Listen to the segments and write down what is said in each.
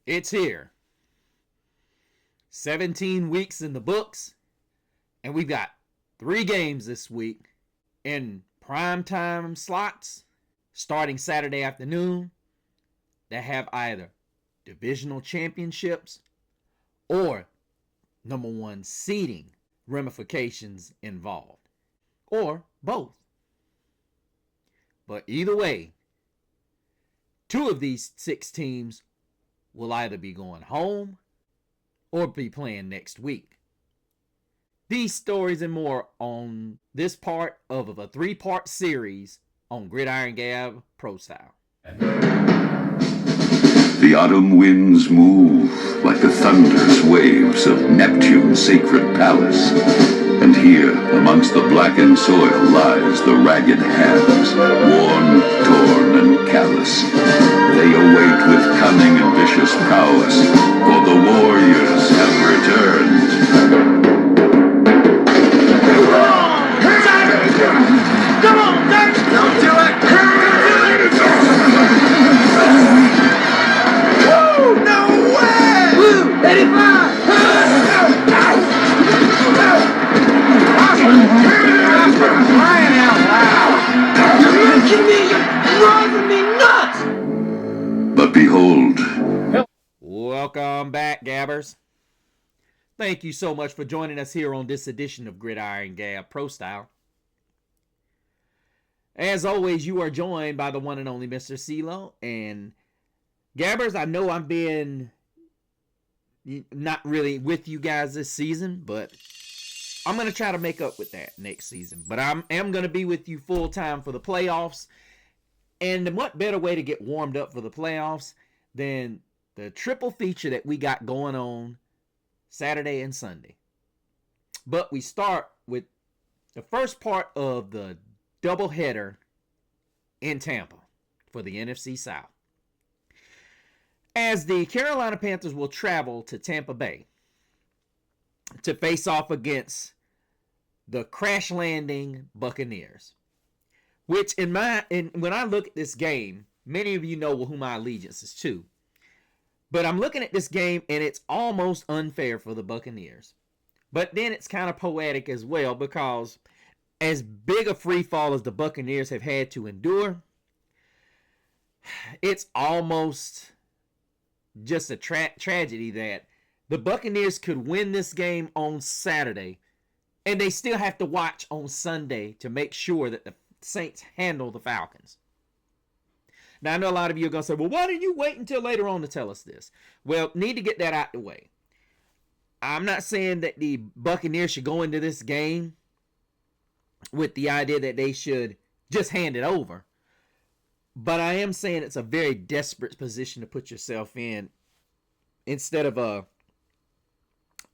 It's here. 17 weeks in the books, and we've got 3 games this week in primetime slots starting Saturday afternoon that have either divisional championships or number 1 seeding ramifications involved, or both. But either way, 2 of these 6 teams will either be going home or be playing next week. These stories and more on this part of a 3-part series on Gridiron Gab Pro Style. The autumn winds move like the thunderous waves of Neptune's sacred palace. And here, amongst the blackened soil, lies the ragged hands, worn, torn, and callous. They await with cunning and vicious prowess, for the warriors have returned. Come on, Dirt! Don't do it! Woo! No way! Woo! 85! Crying out loud! You're making me, you're driving me nuts! But behold. Welcome back, Gabbers. Thank you so much for joining us here on this edition of Gridiron Gab Pro Style. As always, you are joined by the one and only Mr. CeeLo. And Gabbers, I know I'm being not really with you guys this season, but I'm going to try to make up with that next season. But I am going to be with you full time for the playoffs. And what better way to get warmed up for the playoffs than the triple feature that we got going on Saturday and Sunday. But we start with the first part of the doubleheader in Tampa for the NFC South, as the Carolina Panthers will travel to Tampa Bay to face off against the crash landing Buccaneers. Which when I look at this game, many of you know who my allegiance is to. But I'm looking at this game and it's almost unfair for the Buccaneers. But then it's kind of poetic as well, because as big a free fall as the Buccaneers have had to endure, it's almost just a tragedy that the Buccaneers could win this game on Saturday and they still have to watch on Sunday to make sure that the Saints handle the Falcons. Now, I know a lot of you are going to say, well, why didn't you wait until later on to tell us this? Well, need to get that out the way. I'm not saying that the Buccaneers should go into this game with the idea that they should just hand it over. But I am saying it's a very desperate position to put yourself in instead of a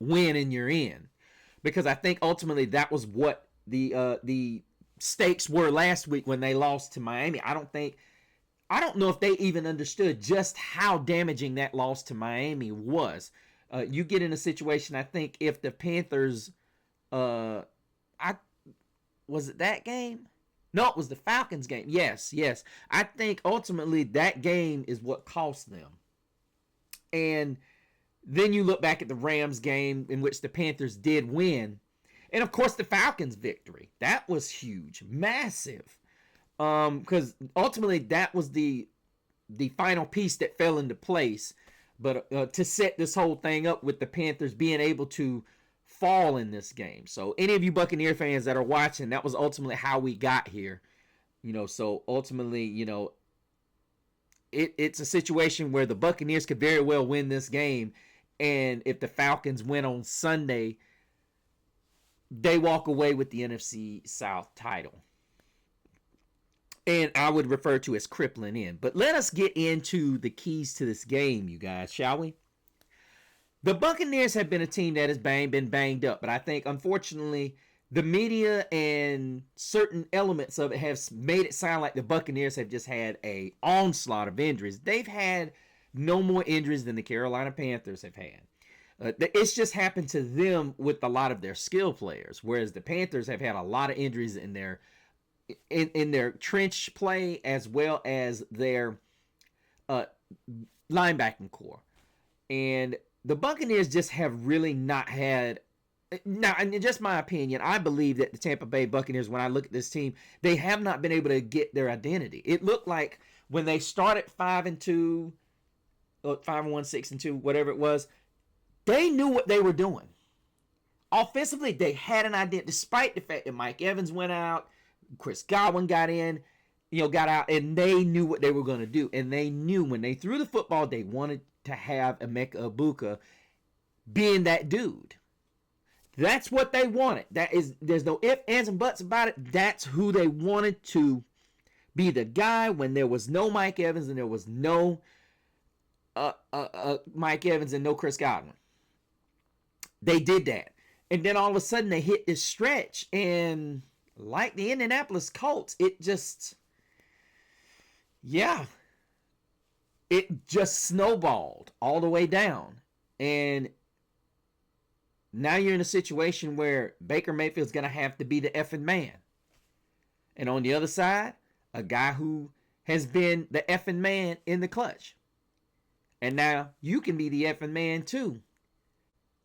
win and you're in. Because I think ultimately that was what the stakes were last week when they lost to Miami. I don't know if they even understood just how damaging that loss to Miami was. You get in a situation, I think, if the Panthers, was it that game? No, it was the Falcons game. Yes. I think ultimately that game is what cost them. And then you look back at the Rams game in which the Panthers did win. And, of course, the Falcons' victory. That was huge. Massive. Because ultimately that was the final piece that fell into place. But to set this whole thing up with the Panthers being able to fall in this game. So any of you Buccaneer fans that are watching, that was ultimately how we got here. So ultimately, it's a situation where the Buccaneers could very well win this game. And if the Falcons win on Sunday, they walk away with the NFC South title. And I would refer to as crippling in. But let us get into the keys to this game, you guys, shall we? The Buccaneers have been a team that has been banged up. But I think, unfortunately, the media and certain elements of it have made it sound like the Buccaneers have just had an onslaught of injuries. They've had no more injuries than the Carolina Panthers have had. It's just happened to them with a lot of their skill players, whereas the Panthers have had a lot of injuries in their trench play as well as their linebacking core. And the Buccaneers just have really not had. Now, in just my opinion, I believe that the Tampa Bay Buccaneers, when I look at this team, they have not been able to get their identity. It looked like when they started 5-2, 5-1, 6-2, whatever it was, they knew what they were doing. Offensively, they had an identity, despite the fact that Mike Evans went out, Chris Godwin got in, got out, and they knew what they were going to do. And they knew when they threw the football, they wanted to have Emeka Egbuka being that dude. That's what they wanted. There's no ifs, ands, and buts about it. That's who they wanted to be the guy when there was no Mike Evans and there was no Mike Evans and no Chris Godwin. They did that. And then all of a sudden they hit this stretch, and like the Indianapolis Colts, it just snowballed all the way down. And now you're in a situation where Baker Mayfield's going to have to be the effing man. And on the other side, a guy who has been the effing man in the clutch. And now you can be the effing man too.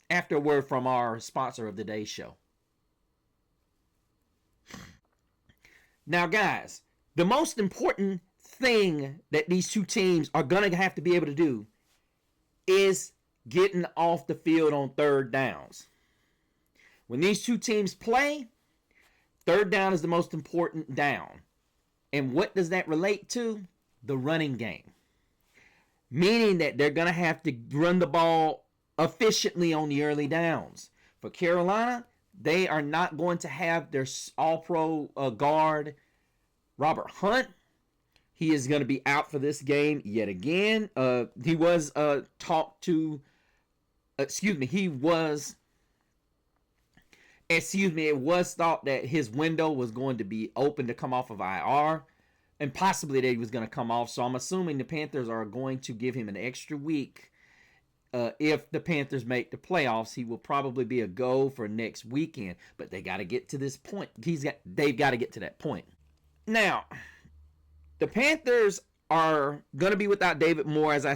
After a word from our sponsor of the day's show. Now, guys, the most important thing that these two teams are going to have to be able to do is getting off the field on third downs. When these two teams play, third down is the most important down. And what does that relate to? The running game. Meaning that they're going to have to run the ball efficiently on the early downs. For Carolina, they are not going to have their all-pro guard, Robert Hunt. He is going to be out for this game yet again. It was thought that his window was going to be open to come off of IR, and possibly that he was going to come off. So I'm assuming the Panthers are going to give him an extra week. If the Panthers make the playoffs, he will probably be a go for next weekend. But they got to get to this point. They've got to get to that point. Now, the Panthers are going to be without David Moore, as I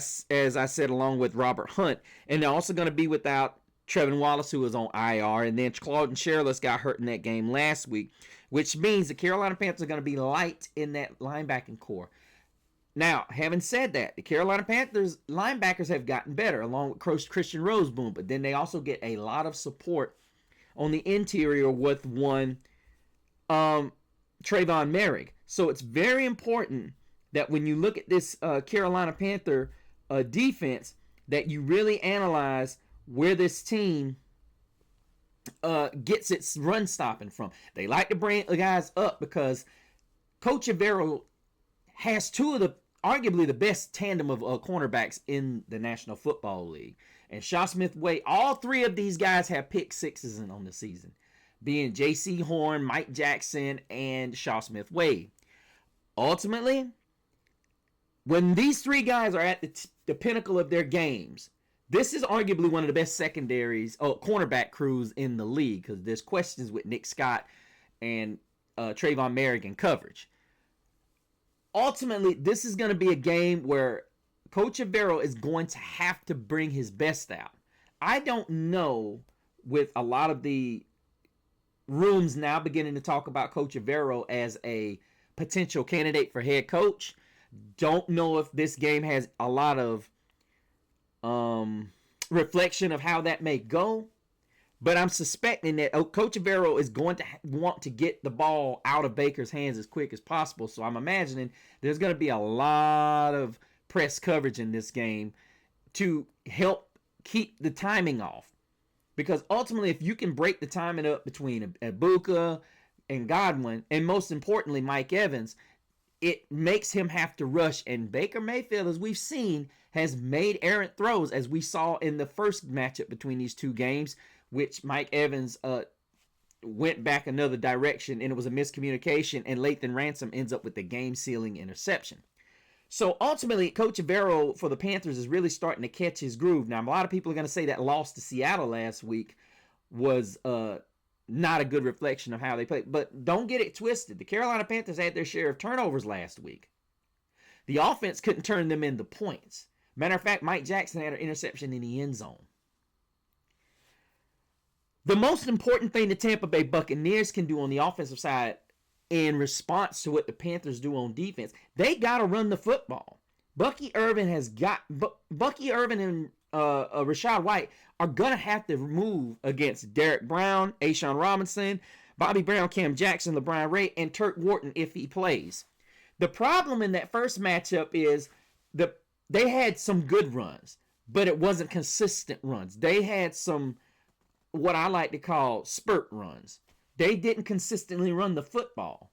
said, along with Robert Hunt. And they're also going to be without Trevin Wallace, who was on IR. And then Claude and Sherless got hurt in that game last week, which means the Carolina Panthers are going to be light in that linebacking core. Now, having said that, the Carolina Panthers linebackers have gotten better, along with Christian Roseboom. But then they also get a lot of support on the interior with one Trayvon Merrick. So it's very important that when you look at this Carolina Panther defense, that you really analyze where this team gets its run stopping from. They like to bring the guys up because Coach Avero has two of arguably the best tandem of cornerbacks in the National Football League. And Shaw Smith-Wade, all three of these guys have pick sixes on the season, being J.C. Horn, Mike Jackson, and Shaw Smith-Wade. Ultimately, when these three guys are at the pinnacle of their games, this is arguably one of the best secondaries, cornerback crews in the league, because there's questions with Nick Scott and Trayvon Merrick in coverage. Ultimately, this is going to be a game where Coach Avero is going to have to bring his best out. I don't know, with a lot of the rooms now beginning to talk about Coach Avero as a potential candidate for head coach, don't know if this game has a lot of reflection of how that may go. But I'm suspecting that Coach Avero is going to want to get the ball out of Baker's hands as quick as possible. So I'm imagining there's going to be a lot of press coverage in this game to help keep the timing off. Because ultimately, if you can break the timing up between Egbuka and Godwin, and most importantly, Mike Evans, it makes him have to rush. And Baker Mayfield, as we've seen, has made errant throws, as we saw in the first matchup between these two games, which Mike Evans went back another direction, and it was a miscommunication, and Lathan Ransom ends up with the game-sealing interception. So ultimately, Coach Avero for the Panthers is really starting to catch his groove. Now, a lot of people are going to say that loss to Seattle last week was not a good reflection of how they played. But don't get it twisted. The Carolina Panthers had their share of turnovers last week. The offense couldn't turn them into points. Matter of fact, Mike Jackson had an interception in the end zone. The most important thing the Tampa Bay Buccaneers can do on the offensive side in response to what the Panthers do on defense, they got to run the football. Bucky Irvin and Rachaad White are going to have to move against Derek Brown, A'Shawn Robinson, Bobby Brown, Cam Jackson, LeBron Ray, and Turk Wharton if he plays. The problem in that first matchup is they had some good runs, but it wasn't consistent runs. They had some, what I like to call, spurt runs. They didn't consistently run the football.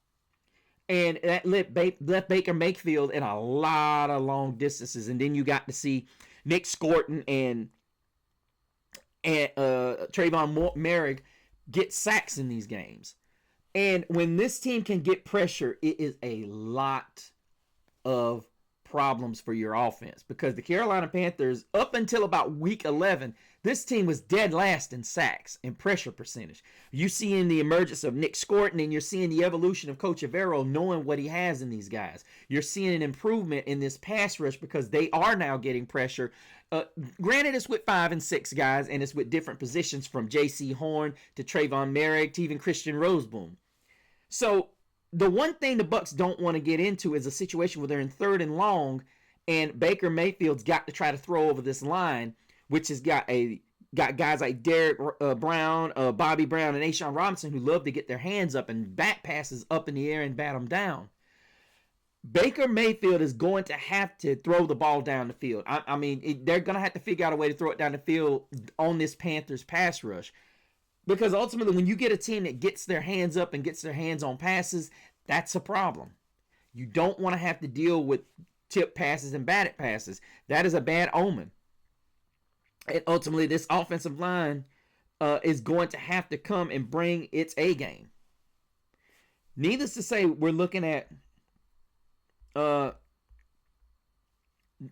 And that left Baker Mayfield in a lot of long distances. And then you got to see Nick Scorton and Trayvon Merrick get sacks in these games. And when this team can get pressure, it is a lot of problems for your offense. Because the Carolina Panthers, up until about week 11, this team was dead last in sacks and pressure percentage. You see in the emergence of Nick Scorton, and you're seeing the evolution of Coach Avero knowing what he has in these guys. You're seeing an improvement in this pass rush because they are now getting pressure. Granted, it's with 5 and 6 guys, and it's with different positions from J.C. Horn to Trayvon Merrick to even Christian Roseboom. So the one thing the Bucs don't want to get into is a situation where they're in 3rd and long, and Baker Mayfield's got to try to throw over this line, which has got guys like Derek Brown, Bobby Brown, and A'Shawn Robinson who love to get their hands up and bat passes up in the air and bat them down. Baker Mayfield is going to have to throw the ball down the field. They're going to have to figure out a way to throw it down the field on this Panthers pass rush. Because ultimately, when you get a team that gets their hands up and gets their hands on passes, that's a problem. You don't want to have to deal with tip passes and batted passes. That is a bad omen. And ultimately, this offensive line is going to have to come and bring its A game. Needless to say, we're looking at an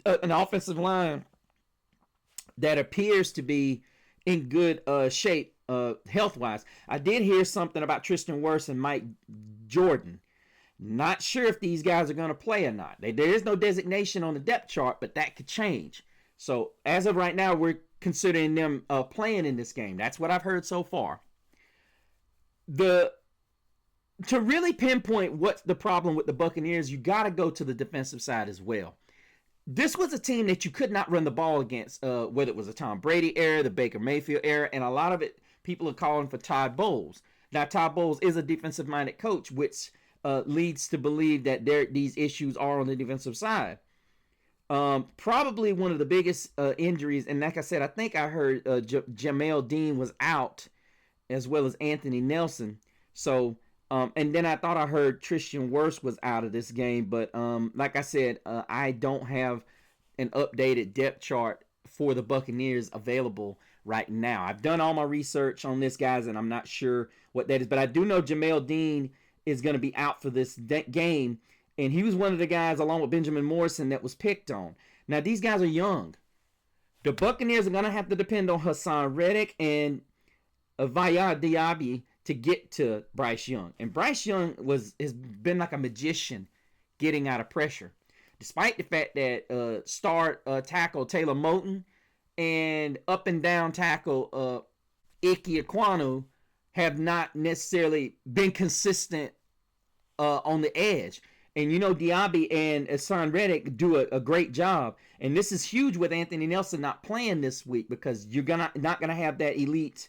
offensive line that appears to be in good shape health-wise. I did hear something about Tristan Wirfs and Mike Jordan. Not sure if these guys are going to play or not. There is no designation on the depth chart, but that could change. So as of right now, we're considering them playing in this game. That's what I've heard so far. To really pinpoint what's the problem with the Buccaneers, you got to go to the defensive side as well. This was a team that you could not run the ball against, whether it was a Tom Brady era, the Baker Mayfield era, and a lot of it, people are calling for Todd Bowles. Now, Todd Bowles is a defensive-minded coach, which leads to believe that these issues are on the defensive side. Probably one of the biggest injuries, and like I said, I think I heard Jamel Dean was out, as well as Anthony Nelson. So, and then I thought I heard Tristan Wirfs was out of this game, but like I said, I don't have an updated depth chart for the Buccaneers available right now. I've done all my research on this, guys, and I'm not sure what that is, but I do know Jamel Dean is going to be out for this game. And he was one of the guys, along with Benjamin Morrison, that was picked on. Now, these guys are young. The Buccaneers are going to have to depend on Hassan Reddick and Vaya Diaby to get to Bryce Young. And Bryce Young has been like a magician getting out of pressure. Despite the fact that star tackle Taylor Moton and up and down tackle Ike Ekwonu have not necessarily been consistent on the edge. And you know, Diaby and Hassan Reddick do a great job. And this is huge with Anthony Nelson not playing this week, because you're not gonna have that elite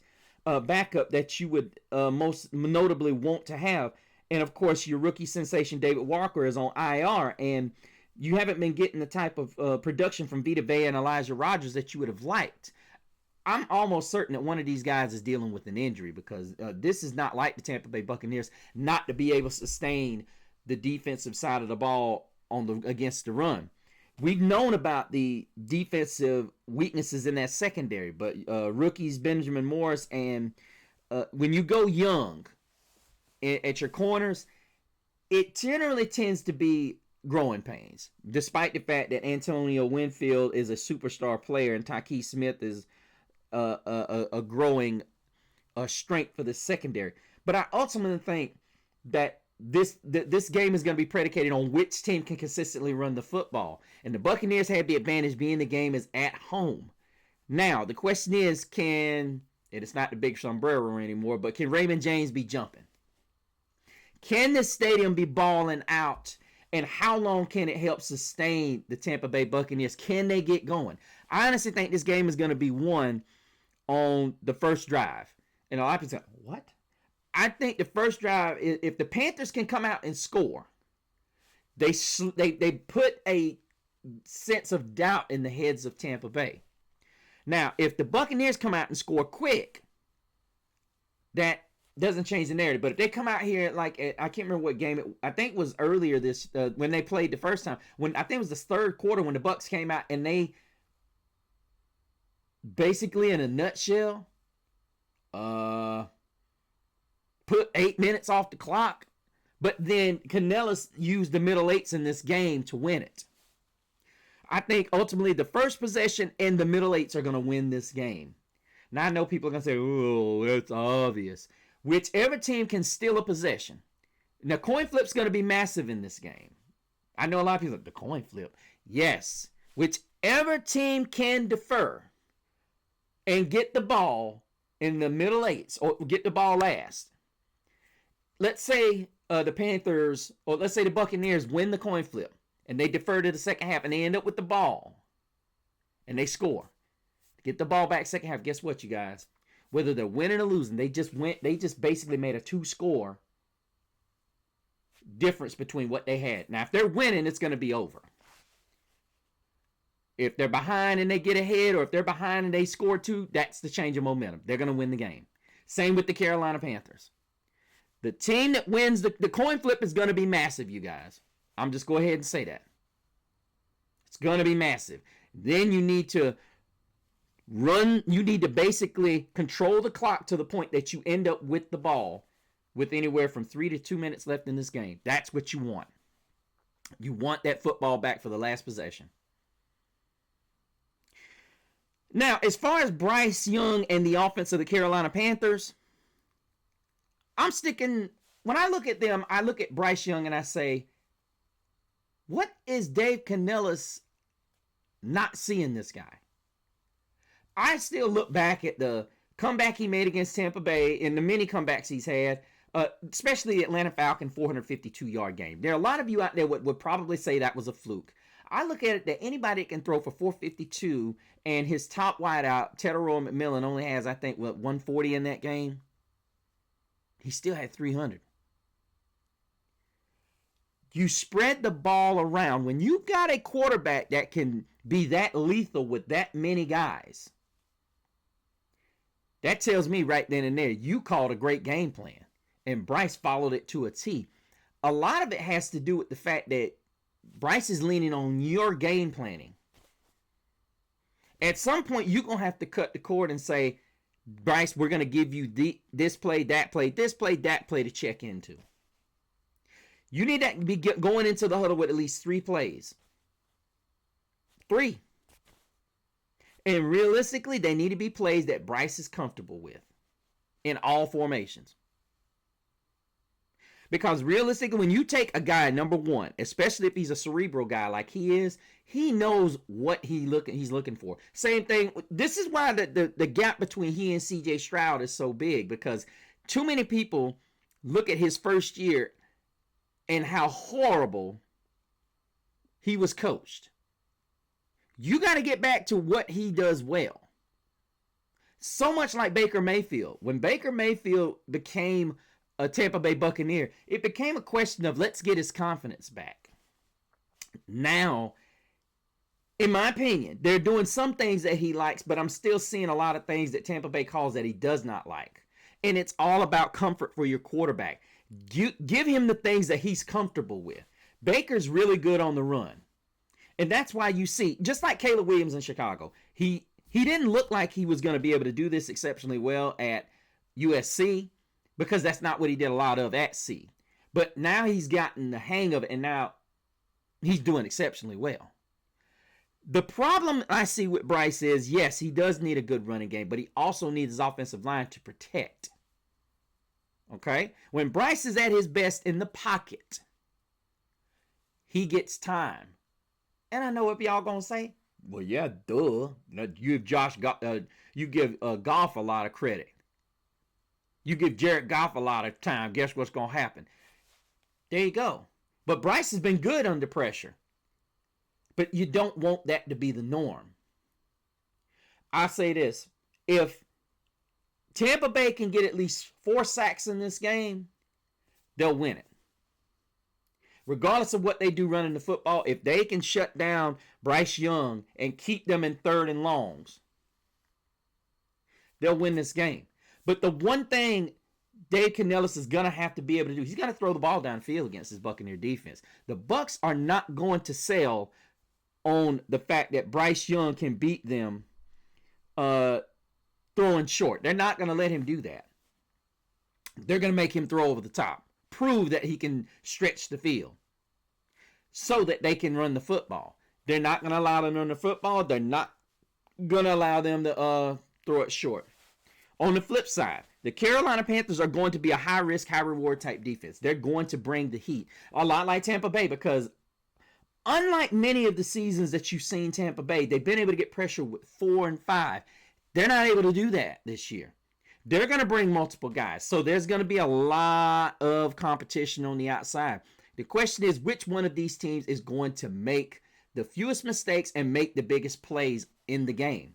backup that you would most notably want to have. And of course, your rookie sensation David Walker is on IR, and you haven't been getting the type of production from Vita Vea and Elijah Rodgers that you would have liked. I'm almost certain that one of these guys is dealing with an injury, because this is not like the Tampa Bay Buccaneers not to be able to sustain the defensive side of the ball against the run. We've known about the defensive weaknesses in that secondary, but rookies Benjamin Morris and when you go young at your corners, it generally tends to be growing pains, despite the fact that Antonio Winfield is a superstar player and Tyke Smith is a growing strength for the secondary. But I ultimately think that this game is going to be predicated on which team can consistently run the football. And the Buccaneers have the advantage being the game is at home. Now, the question is, and it's not the big sombrero anymore, but can Raymond James be jumping? Can this stadium be balling out? And how long can it help sustain the Tampa Bay Buccaneers? Can they get going? I honestly think this game is going to be won on the first drive. And a lot of people say, what? I think the first drive, if the Panthers can come out and score, they put a sense of doubt in the heads of Tampa Bay. Now, if the Buccaneers come out and score quick, that doesn't change the narrative. But if they come out here I can't remember what game I think it was earlier this when they played the first time, when I think it was the third quarter when the Bucs came out and they basically, in a nutshell, put 8 minutes off the clock, but then Canellis used the middle eights in this game to win it. I think ultimately the first possession and the middle eights are going to win this game. Now I know people are going to say, oh, that's obvious. Whichever team can steal a possession. Now, coin flip's going to be massive in this game. I know a lot of people are like, the coin flip. Yes. Whichever team can defer and get the ball in the middle eights or get the ball last. Let's say the Panthers, or let's say the Buccaneers win the coin flip and they defer to the second half and they end up with the ball and they score. Get the ball back second half. Guess what, you guys? Whether they're winning or losing, they just basically made a 2-score difference between what they had. Now, if they're winning, it's going to be over. If they're behind and they get ahead, or if they're behind and they score 2, that's the change of momentum. They're going to win the game. Same with the Carolina Panthers. The team that wins the coin flip is going to be massive, you guys. I'm just go ahead and say that. It's going to be massive. Then you need to basically control the clock to the point that you end up with the ball with anywhere from 3 to 2 minutes left in this game. That's what you want. You want that football back for the last possession. Now, as far as Bryce Young and the offense of the Carolina Panthers, when I look at them, I look at Bryce Young and I say, what is Dave Canellis not seeing this guy? I still look back at the comeback he made against Tampa Bay and the many comebacks he's had, especially the Atlanta Falcon 452-yard game. There are a lot of you out there would probably say that was a fluke. I look at it that anybody that can throw for 452 and his top wideout, Teteroy McMillan, only has, I think, 140 in that game. He still had 300. You spread the ball around. When you've got a quarterback that can be that lethal with that many guys, that tells me right then and there, you called a great game plan. And Bryce followed it to a T. A lot of it has to do with the fact that Bryce is leaning on your game planning. At some point, you're going to have to cut the cord and say, Bryce, we're going to give you this play, that play, this play, that play to check into. You need to be going into the huddle with at least 3 plays. 3. And realistically, they need to be plays that Bryce is comfortable with in all formations. Because realistically, when you take a guy, number one, especially if he's a cerebral guy like he is, he knows what he's looking for. Same thing. This is why the gap between he and C.J. Stroud is so big, because too many people look at his first year and how horrible he was coached. You got to get back to what he does well. So much like Baker Mayfield. When Baker Mayfield became a Tampa Bay Buccaneer, it became a question of let's get his confidence back. Now, in my opinion, they're doing some things that he likes, but I'm still seeing a lot of things that Tampa Bay calls that he does not like. And it's all about comfort for your quarterback. Give him the things that he's comfortable with. Baker's really good on the run. And that's why you see, just like Caleb Williams in Chicago, he didn't look like he was going to be able to do this exceptionally well at USC, because that's not what he did a lot of at C. But now he's gotten the hang of it, and now he's doing exceptionally well. The problem I see with Bryce is, yes, he does need a good running game, but he also needs his offensive line to protect. Okay? When Bryce is at his best in the pocket, he gets time. And I know what y'all gonna say. Well, yeah, duh. You give Goff a lot of credit. You give Jared Goff a lot of time. Guess what's gonna happen? There you go. But Bryce has been good under pressure. But you don't want that to be the norm. I say this. If Tampa Bay can get at least 4 sacks in this game, they'll win it. Regardless of what they do running the football, if they can shut down Bryce Young and keep them in 3rd and longs, they'll win this game. But the one thing Dave Canellis is going to have to be able to do, he's got to throw the ball downfield against his Buccaneer defense. The Bucs are not going to sell on the fact that Bryce Young can beat them throwing short. They're not going to let him do that. They're going to make him throw over the top. Prove that he can stretch the field so that they can run the football. They're not going to allow them to run the football. They're not going to allow them to throw it short. On the flip side, the Carolina Panthers are going to be a high-risk, high-reward type defense. They're going to bring the heat. A lot like Tampa Bay, because unlike many of the seasons that you've seen Tampa Bay, they've been able to get pressure with 4 and 5. They're not able to do that this year. They're going to bring multiple guys. So there's going to be a lot of competition on the outside. The question is, which one of these teams is going to make the fewest mistakes and make the biggest plays in the game?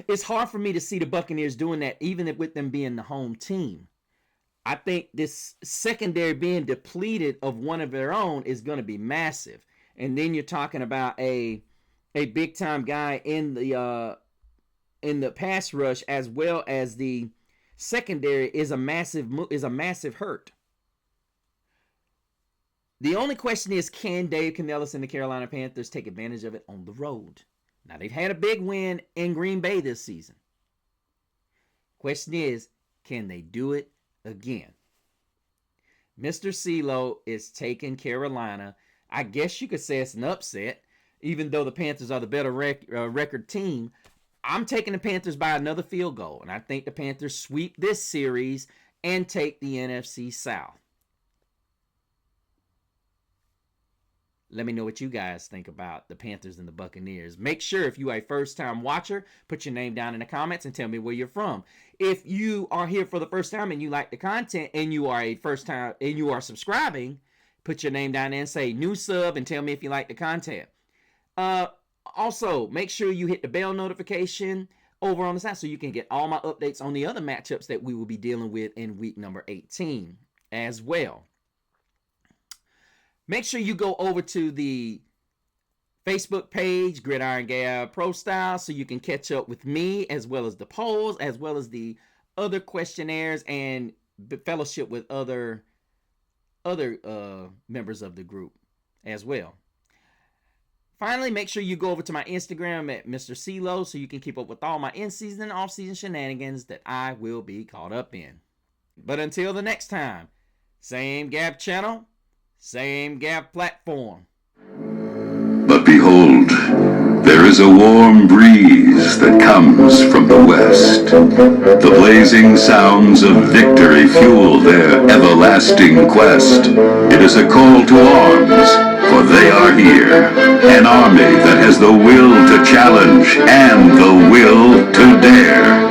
It's hard for me to see the Buccaneers doing that, even with them being the home team. I think this secondary being depleted of one of their own is going to be massive. And then you're talking about a big-time guy in the pass rush, as well as the secondary is a massive hurt. The only question is, can Dave Canellis and the Carolina Panthers take advantage of it on the road? Now, they've had a big win in Green Bay this season. Question is, can they do it again? Mr. CeeLo is taking Carolina. I guess you could say it's an upset, even though the Panthers are the better record team. I'm taking the Panthers by another field goal, and I think the Panthers sweep this series and take the NFC South. Let me know what you guys think about the Panthers and the Buccaneers. Make sure, if you are a first-time watcher, put your name down in the comments and tell me where you're from. If you are here for the first time and you like the content and you are a first-time and you are subscribing, put your name down there and say new sub and tell me if you like the content. Also, make sure you hit the bell notification over on the side so you can get all my updates on the other matchups that we will be dealing with in week number 18 as well. Make sure you go over to the Facebook page, Gridiron Gab Pro Style, so you can catch up with me, as well as the polls, as well as the other questionnaires and fellowship with other members of the group as well. Finally, make sure you go over to my Instagram at Mr. CeeLo so you can keep up with all my in-season and off-season shenanigans that I will be caught up in. But until the next time, same Gab channel, same Gab platform. But behold, there is a warm breeze that comes from the west. The blazing sounds of victory fuel their everlasting quest. It is a call to arms, for they are here, an army that has the will to challenge and the will to dare.